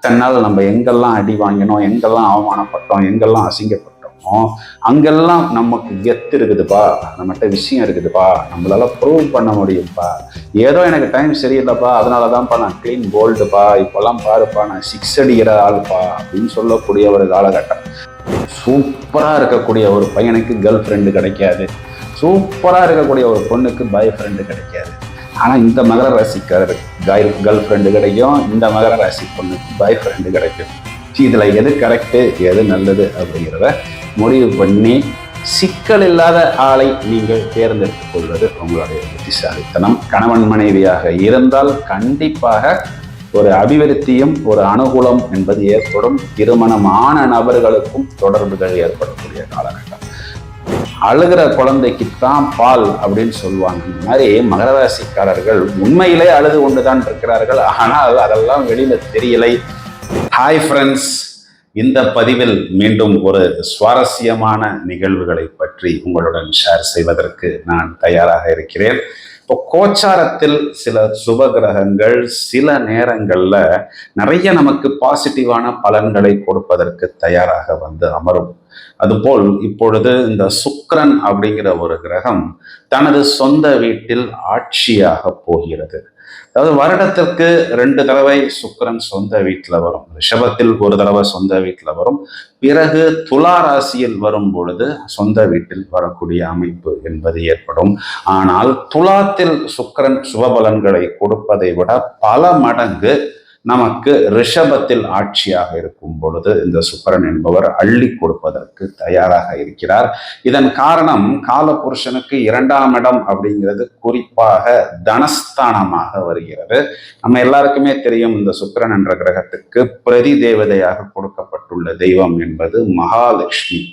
இத்தனை நாள் நம்ம எங்கெல்லாம் அடி வாங்கினோம், எங்கெல்லாம் அவமானப்பட்டோம், எங்கெல்லாம் அசிங்கப்பட்டோமோ அங்கெல்லாம் நமக்கு கெத்து இருக்குதுப்பா, நம்மகிட்ட விஷயம் இருக்குதுப்பா, நம்மளால ப்ரூவ் பண்ண முடியும்ப்பா. ஏதோ எனக்கு டைம் சரியில்லைப்பா, அதனாலதான்ப்பா நான் கிளீன் போல்டுப்பா, இப்பெல்லாம் பாருப்பா நான் 6 அடிக்கிற ஆளுப்பா அப்படின்னு சொல்லக்கூடிய ஒரு காலகட்டம். சூப்பரா இருக்கக்கூடிய ஒரு பையனுக்கு கேர்ள் ஃப்ரெண்டு கிடைக்காது, சூப்பரா இருக்கக்கூடிய ஒரு பொண்ணுக்கு பாய் ஃப்ரெண்டு கிடைக்காது. ஆனா இந்த மகர ராசிக்காரர் கேர்ள் ஃப்ரெண்டு கிடைக்கும், இந்த மகர ராசி பொண்ணுக்கு பாய் ஃப்ரெண்டு கிடைக்கும். இதுல எது கரெக்டு எது நல்லது அப்படிங்கிறத முடிவு பண்ணி சிக்கல் இல்லாத ஆளை நீங்கள் தேர்ந்தெடுத்துக் கொள்வது உங்களுடைய புத்திசாலித்தனம். கணவன் மனைவியாக இருந்தால் கண்டிப்பாக ஒரு அபிவிருத்தியும் ஒரு அனுகூலம் என்பது ஏற்படும். திருமணமான நபர்களுக்கும் தொடர்புகள் ஏற்படக்கூடிய காலகட்டம். அழுகிற குழந்தைக்குத்தான் பால் அப்படின்னு சொல்லுவாங்க. இந்த மாதிரி மகர ராசிக்காரர்கள் உண்மையிலே அழுது கொண்டுதான் இருக்கிறார்கள், ஆனால் அதெல்லாம் வெளியில தெரியலை. ஹாய் ஃப்ரெண்ட்ஸ், இந்த பதிவில் மீண்டும் ஒரு சுவாரஸ்யமான நிகழ்வுகளை பற்றி உங்களுடன் ஷேர் செய்வதற்கு நான் தயாராக இருக்கிறேன். இப்போ கோச்சாரத்தில் சில சுப கிரகங்கள் சில நேரங்கள்ல நிறைய நமக்கு பாசிட்டிவான பலன்களை கொடுப்பதற்கு தயாராக வந்து அமரும். அதுபோல் இப்பொழுது இந்த சுக்கிரன் அப்படிங்கிற ஒரு கிரகம் தனது சொந்த வீட்டில் ஆட்சியாக போகிறது. அதாவது வருடத்திற்கு 2 தடவை சுக்கிரன் சொந்த வீட்டில் வரும். ரிஷபத்தில் ஒரு தடவை சொந்த வீட்டில் வரும், பிறகு துலா ராசியில் வரும் பொழுது சொந்த வீட்டில் வரக்கூடிய அமைப்பு என்பது ஏற்படும். ஆனால் துலாத்தில் சுக்கிரன் சுபபலன்களை கொடுப்பதை விட பல மடங்கு நமக்கு ரிஷபத்தில் ஆட்சியாக இருக்கும் பொழுது இந்த சுக்கிரன் என்பவர் அள்ளி கொடுப்பதற்கு தயாராக இருக்கிறார். இதன் காரணம் காலபுருஷனுக்கு 2ஆம் இடம் அப்படிங்கிறது குறிப்பாக தனஸ்தானமாக வருகிறது. நம்ம எல்லாருக்குமே தெரியும், இந்த சுக்கிரன் என்ற கிரகத்துக்கு பிரதி தேவதையாக கொடுக்கப்பட்டுள்ள தெய்வம் என்பது மகாலட்சுமி.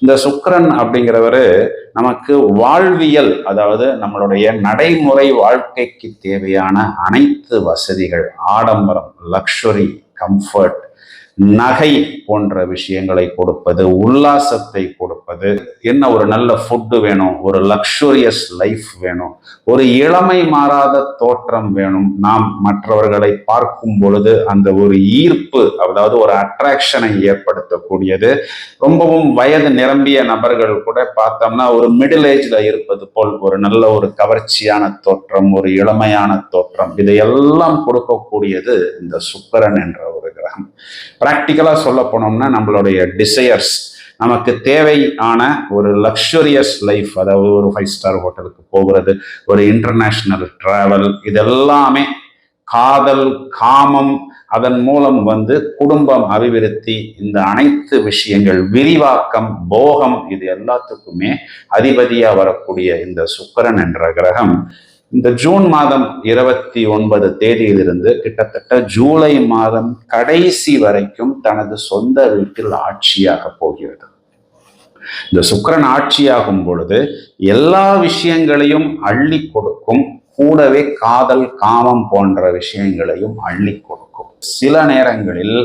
இந்த சுக்கிரன் அப்படிங்கிறவரு நமக்கு வாழ்வியல், அதாவது நம்மளுடைய நடைமுறை வாழ்க்கைக்கு தேவையான அனைத்து வசதிகள், ஆடம்பரம், லக்ஸுரி, கம்ஃபர்ட், நகை போன்ற விஷயங்களை கொடுப்பது, உல்லாசத்தை கொடுப்பது, என்ன ஒரு நல்ல ஃபுட்டு வேணும், ஒரு லக்ஸூரியஸ் லைஃப் வேணும், ஒரு இளமை மாறாத தோற்றம் வேணும், நாம் மற்றவர்களை பார்க்கும் பொழுது அந்த ஒரு ஈர்ப்பு, அதாவது ஒரு அட்ராக்ஷனை ஏற்படுத்தக்கூடியது. ரொம்பவும் வயது நிரம்பிய நபர்கள் கூட பார்த்தோம்னா ஒரு மிடில் ஏஜ்ல இருப்பது போல் ஒரு நல்ல ஒரு கவர்ச்சியான தோற்றம், ஒரு இளமையான தோற்றம், இதையெல்லாம் கொடுக்கக்கூடியது இந்த சுக்கிரன் என்ற ஒரு கிரகம். பிராக்டிக்கலா சொல்ல போனோம்னா நம்மளுடைய டிசையர்ஸ், நமக்கு தேவையான ஒரு லக்ஸூரியஸ் லைஃப், அதாவது ஒரு 5 ஸ்டார் ஹோட்டலுக்கு போகிறது, ஒரு இன்டர்நேஷனல் டிராவல், இதெல்லாமே காதல், காமம், அதன் மூலம் வந்து குடும்பம் அபிவிருத்தி, இந்த அனைத்து விஷயங்கள், விரிவாக்கம், போகம், இது எல்லாத்துக்குமே அதிபதியா வரக்கூடிய இந்த சுக்கிரன் என்ற கிரகம் இந்த ஜூன் மாதம் 29 தேதியிலிருந்து கிட்டத்தட்ட ஜூலை மாதம் கடைசி வரைக்கும் தனது சொந்த வீட்டில் ஆட்சியாக போகிறது. இந்த சுக்கிரன் ஆட்சியாகும் பொழுது எல்லா விஷயங்களையும் அள்ளி கொடுக்கும், கூடவே காதல், காமம் போன்ற விஷயங்களையும் அள்ளி கொடுக்கும். சில நேரங்களில்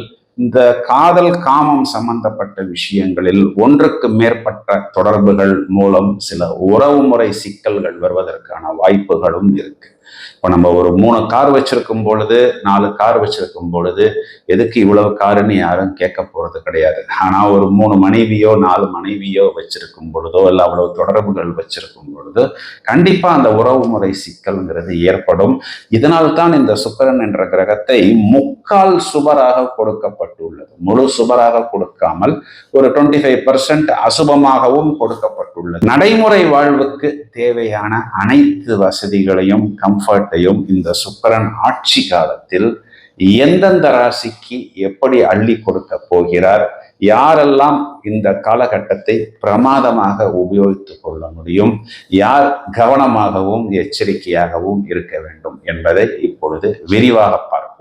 இந்த காதல், காமம் சம்பந்தப்பட்ட விஷயங்களில் ஒன்றுக்கு மேற்பட்ட தொடர்புகள் மூலம் சில உறவுமுறை சிக்கல்கள் வருவதற்கான வாய்ப்புகளும் இருக்கு. இப்போ நம்ம ஒரு 3 கார் வச்சிருக்கும் பொழுது, 4 கார் வச்சிருக்கும் பொழுது எதுக்கு இவ்வளவு காருன்னு யாரும் கேட்க போறது கிடையாது. ஆனா ஒரு 3 மனைவியோ 4 மனைவியோ வச்சிருக்கும் பொழுதோ இல்லை அவ்வளவு தொடர்புகள் வச்சிருக்கும் பொழுது கண்டிப்பா அந்த உறவுமுறை சிக்கல்ங்கிறது ஏற்படும். இதனால்தான் இந்த சுக்கிரன் என்ற கிரகத்தை முக்கால் சுபராக கொடுக்கப்பட்டுள்ளது. முழு சுபராக கொடுக்காமல் ஒரு 25% அசுபமாகவும் கொடுக்கப்பட்டுள்ளது. நடைமுறை வாழ்வுக்கு தேவையான அனைத்து வசதிகளையும் கம்ஃபர்ட்டையும் இந்த சுக்கிரன் ஆட்சி காலத்தில் எந்தெந்த ராசிக்கு எப்படி அள்ளி கொடுக்க போகிறார், யாரெல்லாம் இந்த காலகட்டத்தை பிரமாதமாக உபயோகித்துக் கொள்ள முடியும், யார் கவனமாகவும் எச்சரிக்கையாகவும் இருக்க வேண்டும் என்பதை இப்பொழுது விரிவாக பார்ப்போம்.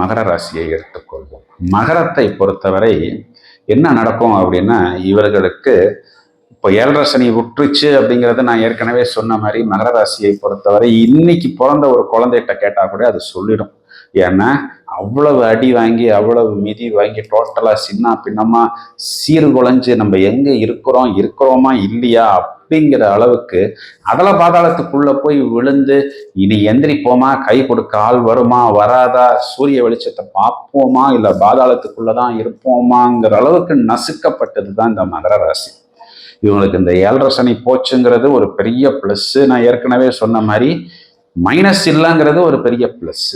மகர ராசியை எடுத்துக்கொள்வோம். மகரத்தை பொறுத்தவரை என்ன நடக்கும் அப்படின்னா, இவர்களுக்கு இப்போ 7.5 சனி விட்டுருச்சு அப்படிங்கிறத நான் ஏற்கனவே சொன்ன மாதிரி மகர ராசியை பொறுத்தவரை இன்னைக்கு பிறந்த ஒரு குழந்தைகிட்ட கேட்டா கூட அது சொல்லிடும். ஏன்னா அவ்வளவு அடி வாங்கி, அவ்வளவு மிதி வாங்கி, டோட்டலா சின்ன பின்னமா சீர்குலைஞ்சு நம்ம எங்க இருக்கிறோமா இல்லையா அப்படிங்கிற அளவுக்கு அதல பாதாளத்துக்குள்ள போய் விழுந்து இனி எந்திரிப்போமா, கை கொடுக்க ஆள் வருமா வராதா, சூரிய வெளிச்சத்தை பார்ப்போமா இல்ல பாதாளத்துக்குள்ளதான் இருப்போமாங்கிற அளவுக்கு நசுக்கப்பட்டது தான் இந்த மகர ராசி. இவங்களுக்கு இந்த 7.5 சனி போச்சுங்கிறது ஒரு பெரிய பிளஸ். நான் ஏற்கனவே சொன்ன மாதிரி மைனஸ் இல்லைங்கிறது ஒரு பெரிய பிளஸ்.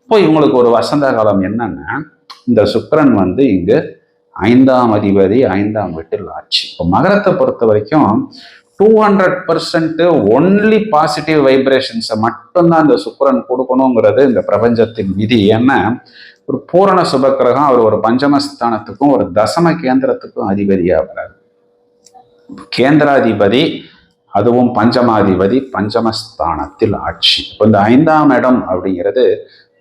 இப்போ இவங்களுக்கு ஒரு வசந்த காலம் என்னன்னா, இந்த சுக்கிரன் இங்கு 5ஆம் அதிபதி 5ஆம் வீட்டில் ஆட்சி. இப்போ மகரத்தை பொறுத்த வரைக்கும் 200% ஒன்லி பாசிட்டிவ் வைப்ரேஷன்ஸை மட்டும்தான் இந்த சுக்கிரன் கொடுக்கணுங்கிறது இந்த பிரபஞ்சத்தின் விதி. ஏன்னா ஒரு பூரண சுபக்கிரகம், அவர் ஒரு பஞ்சமஸ்தானத்துக்கும் ஒரு தசம கேந்திரத்துக்கும் அதிபதியாகிறார். கேந்திராதிபதி அதுவும் பஞ்சமாதிபதி பஞ்சமஸ்தானத்தில் ஆட்சி. இப்போ இந்த 5ஆம் இடம் அப்படிங்கிறது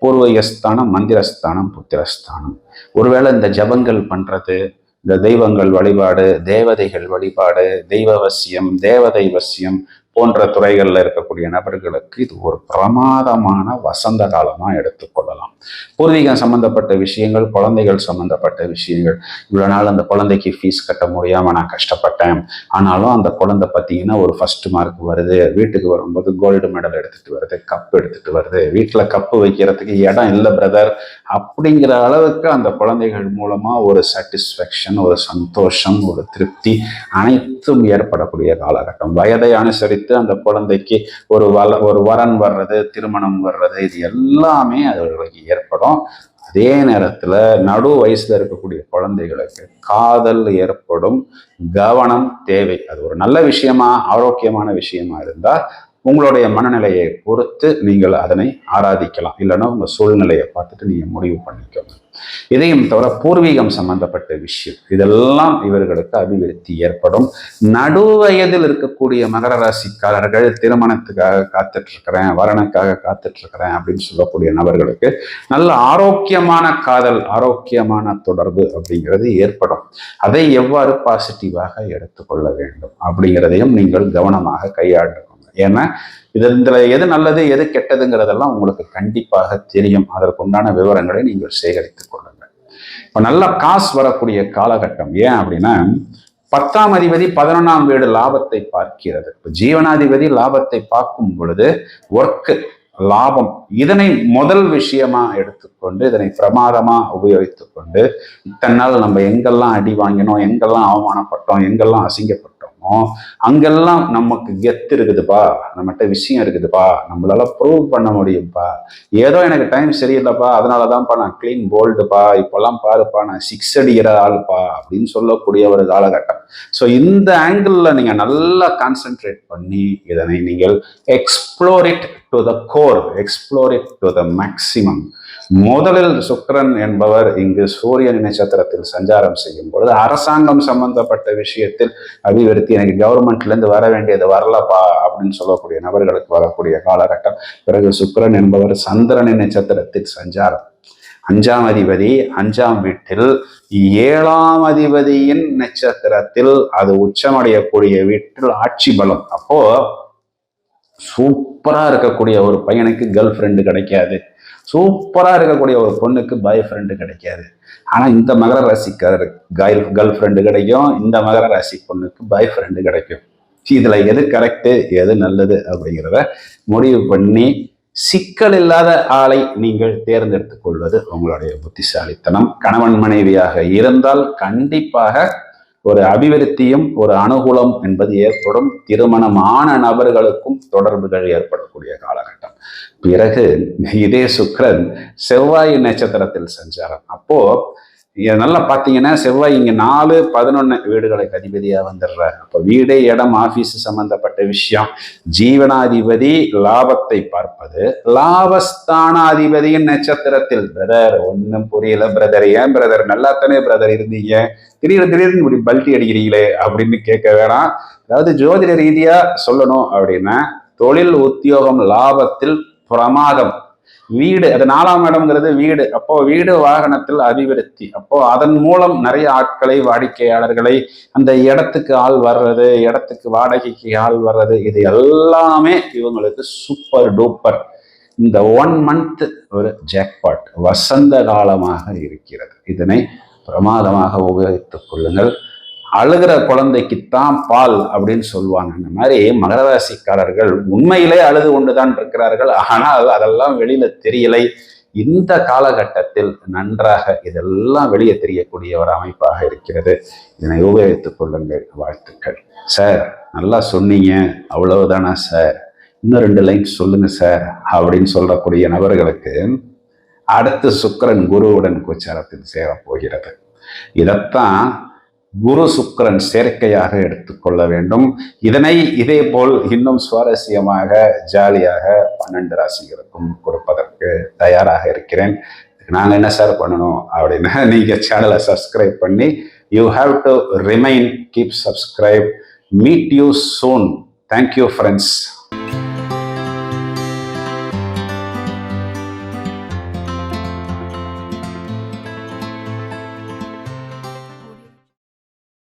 பூர்வயஸ்தானம், மந்திரஸ்தானம், புத்திரஸ்தானம். ஒருவேளை இந்த ஜபங்கள் பண்றது, இந்த தெய்வங்கள் வழிபாடு, தேவதைகள் வழிபாடு, தெய்வ வசியம், தேவதை வசியம் போன்ற துறைகளில் இருக்கக்கூடிய நபர்களுக்கு இது ஒரு பிரமாதமான வசந்த காலமா எடுத்துக்கொள்ளலாம். பூர்வீகம் சம்பந்தப்பட்ட விஷயங்கள், குழந்தைகள் சம்பந்தப்பட்ட விஷயங்கள், இவ்வளவு நாள் அந்த குழந்தைக்கு ஃபீஸ் கட்ட முடியாம நான் கஷ்டப்பட்டேன், ஆனாலும் அந்த குழந்தை பார்த்தீங்கன்னா ஒரு ஃபர்ஸ்ட் மார்க் வருது, வீட்டுக்கு வரும்போது கோல்டு மெடல் எடுத்துட்டு வருது, கப் எடுத்துட்டு வருது, வீட்டுல கப்பு வைக்கிறதுக்கு இடம் இல்லை பிரதர் அப்படிங்கிற அளவுக்கு அந்த குழந்தைகள் மூலமா ஒரு சாட்டிஸ்ஃபேக்ஷன், ஒரு சந்தோஷம், ஒரு திருப்தி அனைத்தும் ஏற்படக்கூடிய காலகட்டம். வயதை அனுசரித்து அந்த குழந்தைக்கு ஒரு வரன் வர்றது, திருமணம் வர்றது, இது எல்லாமே அவர்களுக்கு ஏற்படும். அதே நேரத்துல நடு வயசுல இருக்கக்கூடிய குழந்தைகளுக்கு காதல் ஏற்படும். கவனம் தேவை. அது ஒரு நல்ல விஷயமா, ஆரோக்கியமான விஷயமா இருந்தா உங்களுடைய மனநிலையை பொறுத்து நீங்கள் அதனை ஆராதிக்கலாம். இல்லைன்னா உங்க சூழ்நிலையை பார்த்துட்டு நீங்க முடிவு பண்ணிக்கோங்க. இதையும் தவிர பூர்வீகம் சம்பந்தப்பட்ட விஷயம், இதெல்லாம் இவர்களுக்கு அபிவிருத்தி ஏற்படும். நடுவயதில் இருக்கக்கூடிய மகர ராசிக்காரர்கள் திருமணத்துக்காக காத்துட்டு இருக்கிறேன், வரனுக்காக காத்துட்டு இருக்கிறேன் அப்படின்னு சொல்லக்கூடிய நபர்களுக்கு நல்ல ஆரோக்கியமான காதல், ஆரோக்கியமான தொடர்பு அப்படிங்கிறது ஏற்படும். அதை எவ்வாறு பாசிட்டிவாக எடுத்துக்கொள்ள வேண்டும் அப்படிங்கிறதையும் நீங்கள் கவனமாக கையாளுங்க. ஏன்னா இதுல எது நல்லது எது கெட்டதுங்கிறதெல்லாம் உங்களுக்கு கண்டிப்பாக தெரியும். அதற்குண்டான விவரங்களை நீங்கள் சேகரித்துக் கொள்ளுங்கள். இப்ப நல்ல காசு வரக்கூடிய காலகட்டம். ஏன் அப்படின்னா 10ஆம் அதிபதி 11ஆம் வீடு லாபத்தை பார்க்கிறது. இப்ப ஜீவனாதிபதி லாபத்தை பார்க்கும் பொழுது ஒர்க்கு, லாபம், இதனை முதல் விஷயமா எடுத்துக்கொண்டு இதனை பிரமாதமா உபயோகித்துக் கொண்டு இத்தனை நாள் நம்ம எங்கெல்லாம் அடி வாங்கினோம், எங்கெல்லாம் அவமானப்பட்டோம், எங்கெல்லாம் அசிங்கப்பட்டோம், அங்கெல்லாம் நமக்கு கெத்து இருக்குதுப்பா, நம்மகிட்ட விஷயம் இருக்குதுப்பா, நம்மளால ப்ரூவ் பண்ண முடியும்ப்பா, ஏதோ எனக்கு டைம் சரியில்லைப்பா, அதனாலதான்ப்பா நான் கிளீன் போல்டுப்பா, இப்பெல்லாம் பாருப்பா நான் 6 அடிக்கிற ஆளுப்பா அப்படின்னு சொல்லக்கூடிய ஒரு காலகட்டம். ஸோ இந்த ஆங்கிள் நீங்க நல்லா கான்சென்ட்ரேட் பண்ணி இதனை நீங்கள் explore it to the core, explore it to the maximum. முதலில் சுக்கிரன் என்பவர் இங்கு சூரியன் நட்சத்திரத்தில் சஞ்சாரம் செய்யும் பொழுது அரசாங்கம் சம்பந்தப்பட்ட விஷயத்தில் அபிவிருத்தி, எனக்கு கவர்மெண்ட்ல இருந்து வர வேண்டியது வரலப்பா அப்படின்னு சொல்லக்கூடிய நபர்களுக்கு வரக்கூடிய காலகட்டம். பிறகு சுக்கிரன் என்பவர் சந்திரனின் நட்சத்திரத்தில் சஞ்சாரம், 5ஆம் அதிபதி 5ஆம் வீட்டில் 7ஆம் அதிபதியின் நட்சத்திரத்தில் அது உச்சமடையக்கூடிய வீட்டில் ஆட்சி பலம். அப்போ சூப்பரா இருக்கக்கூடிய ஒரு பையனுக்கு கேர்ள் ஃப்ரெண்டு கிடைக்காது, சூப்பரா இருக்கக்கூடிய ஒரு பொண்ணுக்கு பாய் ஃப்ரெண்டு கிடைக்காது. ஆனா இந்த மகர ராசிக்காரர் கேர்ள் ஃப்ரெண்டு கிடைக்கும், இந்த மகர ராசி பொண்ணுக்கு பாய் ஃப்ரெண்டு கிடைக்கும். இதுல எது கரெக்டு எது நல்லது அப்படிங்கிறத முடிவு பண்ணி சிக்கல் இல்லாத ஆளை நீங்கள் தேர்ந்தெடுத்துக் கொள்வது உங்களுடைய புத்திசாலித்தனம். கணவன் மனைவியாக இருந்தால் கண்டிப்பாக ஒரு அபிவிருத்தியும் ஒரு அனுகூலம் என்பது ஏற்படும். திருமணமான நபர்களுக்கும் தொடர்புகள் ஏற்படக்கூடிய காலகட்டம். பிறகு இதே சுக்கிரன் செவ்வாய் நட்சத்திரத்தில் சஞ்சாரம். அப்போ நல்லா பார்த்தீங்கன்னா செவ்வாய் இங்க 4, 11 வீடுகளுக்கு அதிபதியா வந்துடுறார். அப்போ வீடு, இடம், ஆபீஸ் சம்பந்தப்பட்ட விஷயம். ஜீவனாதிபதி லாபத்தை பார்ப்பது, லாபஸ்தானாதிபதியின் நட்சத்திரத்தில். பிரதர் ஒன்னும் புரியல பிரதர், ஏன் பிரதர் நல்லாத்தானே பிரதர் இருந்தீங்க, திடீர்னு இப்படி பல்ட்டி அடிக்கிறீங்களே அப்படின்னு கேட்க வேணாம். அதாவது ஜோதிட ரீதியா சொல்லணும் அப்படின்னா தொழில், உத்தியோகம், லாபத்தில் பிரமாதம். வீடு, அது 4ஆம் இடம்ங்கிறது வீடு. அப்போ வீடு, வாகனத்தில் அபிவிருத்தி. அப்போ அதன் மூலம் நிறைய ஆட்களை, வாடிக்கையாளர்களை, அந்த இடத்துக்கு ஆள் வர்றது, இடத்துக்கு வாடகைக்கு ஆள் வர்றது, இது எல்லாமே இவங்களுக்கு சூப்பர் டூப்பர். இந்த 1 மந்த் ஒரு ஜாக்பாட், வசந்த காலமாக இருக்கிறது. இதனை பிரமாதமாக உபயோகித்துக் கொள்ளுங்கள். அழுகிற குழந்தைக்குத்தான் பால் அப்படின்னு சொல்லுவாங்க. இந்த மாதிரி மகர ராசிக்காரர்கள் உண்மையிலே அழுது கொண்டுதான் இருக்கிறார்கள். ஆனால் அதெல்லாம் வெளியில தெரியலை. இந்த காலகட்டத்தில் நன்றாக இதெல்லாம் வெளியே தெரியக்கூடிய ஒரு அமைப்பாக இருக்கிறது. இதனை உபயோகித்துக் கொள்ளுங்கள். வாழ்த்துக்கள். சார் நல்லா சொன்னீங்க, அவ்வளவுதானா சார், இன்னும் 2 லைன் சொல்லுங்க சார் அப்படின்னு சொல்லக்கூடிய நபர்களுக்கு அடுத்து சுக்கிரன் குருவுடன் கோச்சாரத்தில் சேரப்போகிறது. இதைத்தான் குரு சுக்கிரன் சேர்க்கையாக எடுத்துக்கொள்ள வேண்டும். இதனை இதே போல் இன்னும் சுவாரஸ்யமாக ஜாலியாக 12 ராசிகளுக்கும் கொடுப்பதற்கு தயாராக இருக்கிறேன். நாங்கள் என்ன சார் பண்ணணும் அப்படின்னா, நீங்க சேனலை சப்ஸ்கிரைப் பண்ணி you have to remain keep subscribe. Meet you soon. Thank you friends.